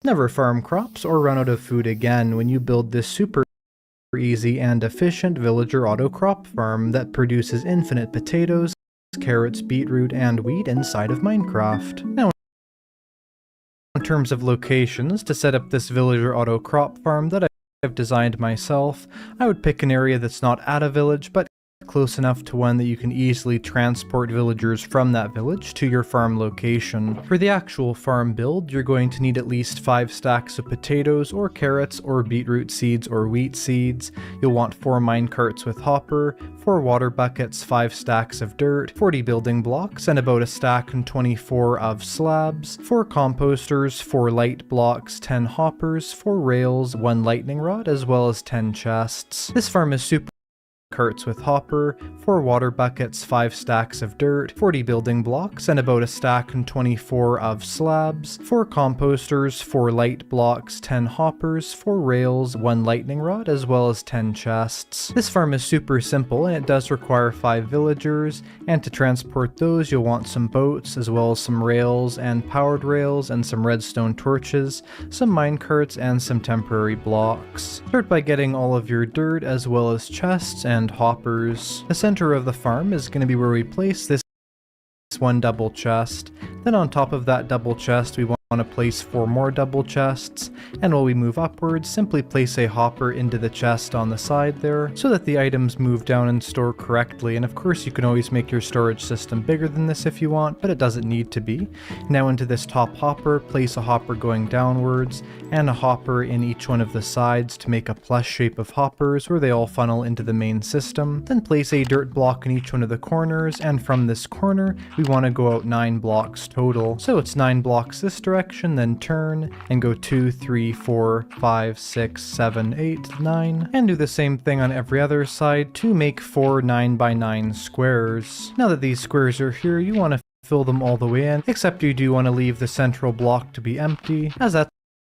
Never farm crops or run out of food again when you build this super easy and efficient villager auto crop farm that produces infinite potatoes, carrots, beetroot, and wheat inside of Minecraft. Now, in terms of locations, to set up this villager auto crop farm that I've designed myself, I would pick an area that's not at a village, but close enough to one that you can easily transport villagers from that village to your farm location. For the actual farm build, you're going to need at least 5 stacks of potatoes or carrots or beetroot seeds or wheat seeds. You'll want 4 minecarts with hopper, 4 water buckets, 5 stacks of dirt, 40 building blocks, and about a stack and 24 of slabs, 4 composters, 4 light blocks, 10 hoppers, 4 rails, 1 lightning rod, as well as 10 chests. This farm is super carts with hopper, 4 water buckets, 5 stacks of dirt, 40 building blocks, and about a stack and 24 of slabs, 4 composters, 4 light blocks, 10 hoppers, 4 rails, 1 lightning rod, as well as 10 chests. This farm is super simple and it does require 5 villagers, and to transport those you'll want some boats, as well as some rails and powered rails and some redstone torches, some minecarts, and some temporary blocks. Start by getting all of your dirt as well as chests and hoppers. The center of the farm is going to be where we place this 1 double chest. Then on top of that double chest we want to place 4 more double chests, and while we move upwards, simply place a hopper into the chest on the side there so that the items move down and store correctly. And of course you can always make your storage system bigger than this if you want, but it doesn't need to be. Now into this top hopper, place a hopper going downwards and a hopper in each one of the sides to make a plus shape of hoppers where they all funnel into the main system. Then place a dirt block in each one of the corners, and from this corner we want to go out 9 blocks total. So it's 9 blocks this direction, then turn and go 2, 3, 4, 5, 6, 7, 8, 9, and do the same thing on every other side to make 4 9x9 squares. Now that these squares are here, you want to fill them all the way in, except you do want to leave the central block to be empty, as that's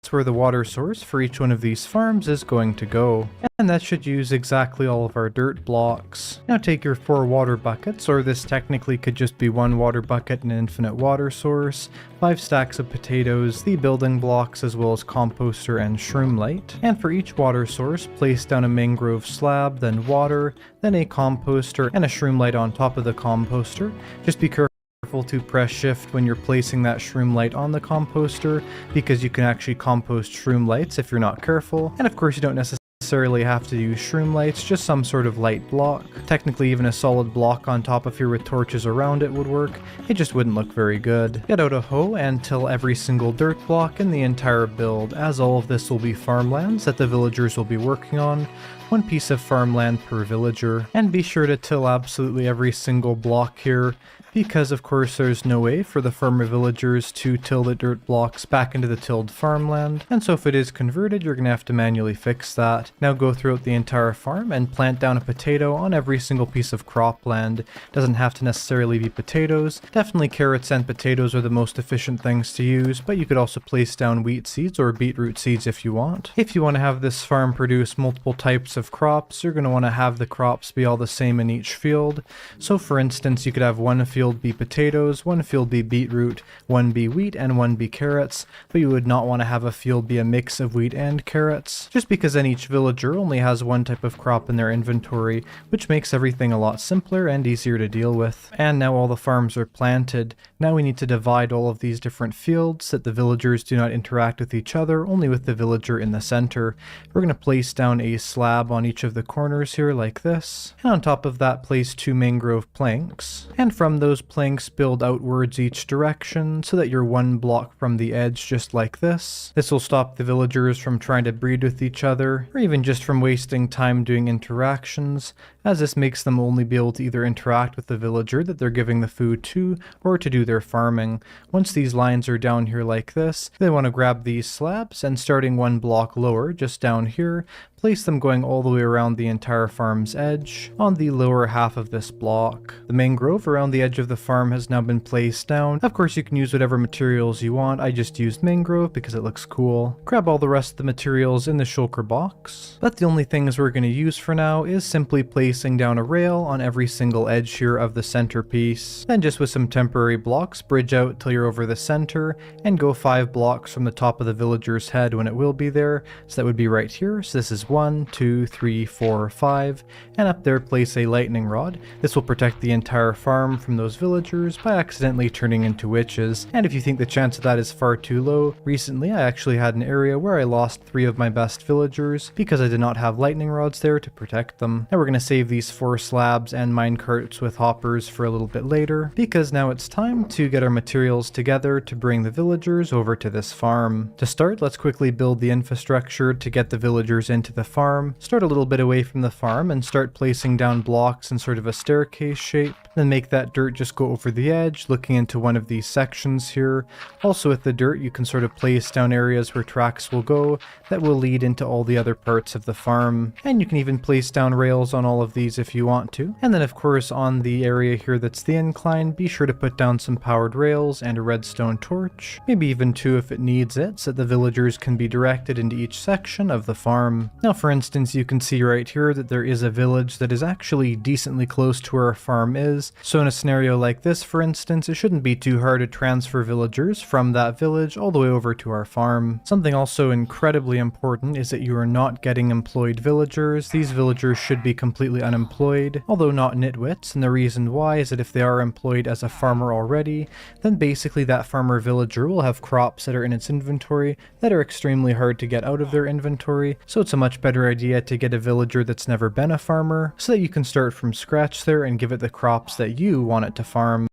where the water source for each one of these farms is going to go. And that should use exactly all of our dirt blocks. Now take your 4 water buckets, or this technically could just be 1 water bucket and an infinite water source, 5 stacks of potatoes, the building blocks, as well as composter and shroom light. And for each water source, place down a mangrove slab, then water, then a composter, and a shroom light on top of the composter. Just be careful to press shift when you're placing that shroom light on the composter, because you can actually compost shroom lights if you're not careful. And of course you don't necessarily have to use shroom lights, just some sort of light block. Technically even a solid block on top of here with torches around it would work, it just wouldn't look very good. Get out a hoe and till every single dirt block in the entire build, as all of this will be farmlands that the villagers will be working on. 1 piece of farmland per villager, and be sure to till absolutely every single block here, because of course there's no way for the farmer villagers to till the dirt blocks back into the tilled farmland, and so if it is converted you're going to have to manually fix that. Now go throughout the entire farm and plant down a potato on every single piece of cropland. Doesn't have to necessarily be potatoes, definitely carrots and potatoes are the most efficient things to use, but you could also place down wheat seeds or beetroot seeds if you want. If you want to have this farm produce multiple types of of crops, you're going to want to have the crops be all the same in each field. So for instance, you could have one field be potatoes, one field be beetroot, one be wheat, and one be carrots, but you would not want to have a field be a mix of wheat and carrots, just because then each villager only has one type of crop in their inventory, which makes everything a lot simpler and easier to deal with. And now all the farms are planted. Now we need to divide all of these different fields so that the villagers do not interact with each other, only with the villager in the center. We're going to place down a slab on each of the corners here like this, and on top of that place 2 mangrove planks, and from those planks build outwards each direction so that you're 1 block from the edge just like this. This will stop the villagers from trying to breed with each other, or even just from wasting time doing interactions, as this makes them only be able to either interact with the villager that they're giving the food to, or to do their farming. Once these lines are down here like this, they want to grab these slabs, and starting 1 block lower, just down here, place them going all the way around the entire farm's edge, on the lower half of this block. The mangrove around the edge of the farm has now been placed down. Of course you can use whatever materials you want, I just used mangrove because it looks cool. Grab all the rest of the materials in the shulker box, but the only things we're going to use for now is simply placing down a rail on every single edge here of the centerpiece. Then just with some temporary blocks, bridge out till you're over the center, and go 5 blocks from the top of the villager's head when it will be there, so that would be right here. So this is 1, 2, 3, 4, 5, and up there place a lightning rod. This will protect the entire farm from those villagers by accidentally turning into witches, and if you think the chance of that is far too low, recently I actually had an area where I lost 3 of my best villagers because I did not have lightning rods there to protect them. Now we're going to save these 4 slabs and minecarts with hoppers for a little bit later, because now it's time to get our materials together to bring the villagers over to this farm. To start, let's quickly build the infrastructure to get the villagers into the farm. Start a little bit away from the farm and start placing down blocks in sort of a staircase shape. Then make that dirt just go over the edge, looking into one of these sections here. Also with the dirt, you can sort of place down areas where tracks will go that will lead into all the other parts of the farm. And you can even place down rails on all of these if you want to. And then of course on the area here that's the incline, be sure to put down some powered rails and a redstone torch. Maybe even 2 if it needs it, so that the villagers can be directed into each section of the farm. Now for instance, you can see right here that there is a village that is actually decently close to where our farm is. So in a scenario like this, for instance, it shouldn't be too hard to transfer villagers from that village all the way over to our farm. Something also incredibly important is that you are not getting employed villagers. These villagers should be completely unemployed, although not nitwits, and the reason why is that if they are employed as a farmer already, then basically that farmer villager will have crops that are in its inventory that are extremely hard to get out of their inventory, so it's a much better idea to get a villager that's never been a farmer, so that you can start from scratch there and give it the crops that you want it to farm.